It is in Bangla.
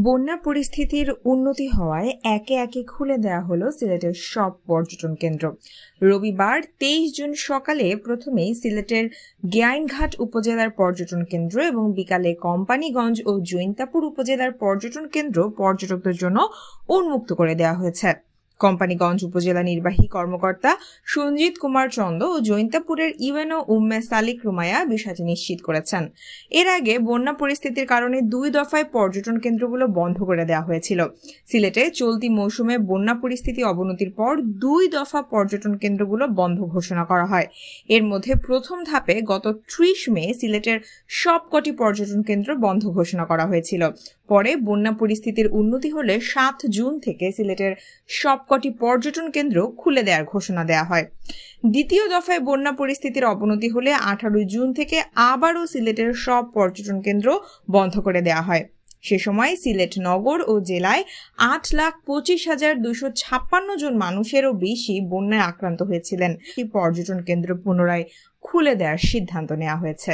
বন্যা পরিস্থিতির উন্নতি হওয়ায় একে একে খুলে দেওয়া হলো সিলেটের সব পর্যটন কেন্দ্র। রবিবার 23 জুন সকালে প্রথমেই সিলেটের জ্ঞাইনঘাট উপজেলার পর্যটন কেন্দ্র এবং বিকালে কোম্পানীগঞ্জ ও জৈন্তাপুর উপজেলার পর্যটন কেন্দ্র পর্যটকদের জন্য উন্মুক্ত করে দেওয়া হয়েছে। কোম্পানীগঞ্জ উপজেলা নির্বাহী কর্মকর্তা সঞ্জিত কুমার চন্দ ও জৈন্তাপুরের ইউএনও উম্মে সালিক রুমায়া বিষয়টি নিশ্চিত করেছেন। এর আগে বন্যা পরিস্থিতির কারণে 2 দফায় পর্যটন কেন্দ্রগুলো বন্ধ করে দেওয়া হয়েছিল। সিলেটে চলতি মৌসুমে বন্যা পরিস্থিতি অবনতির পর 2 দফা পর্যটন কেন্দ্রগুলো বন্ধ ঘোষণা করা হয়। এর মধ্যে প্রথম ধাপে গত 30 মে সিলেটের সবকটি পর্যটন কেন্দ্র বন্ধ ঘোষণা করা হয়েছিল। পরে বন্যা পরিস্থিতির উন্নতি হলে 7 জুন থেকে সিলেটের সবকটি পর্যটন কেন্দ্র খুলে দেওয়ার ঘোষণা দেওয়া হয়। দ্বিতীয় দফায় বন্যা পরিস্থিতির অবনতি হলে 18 জুন থেকে আবারও সিলেটের সব পর্যটন কেন্দ্র বন্ধ করে দেওয়া হয়। সে সময় সিলেট নগর ও জেলায় 8,25,256 জন মানুষেরও বেশি বন্যায় আক্রান্ত হয়েছিলেন। এই পর্যটন কেন্দ্র পুনরায় খুলে দেওয়ার সিদ্ধান্ত নেওয়া হয়েছে।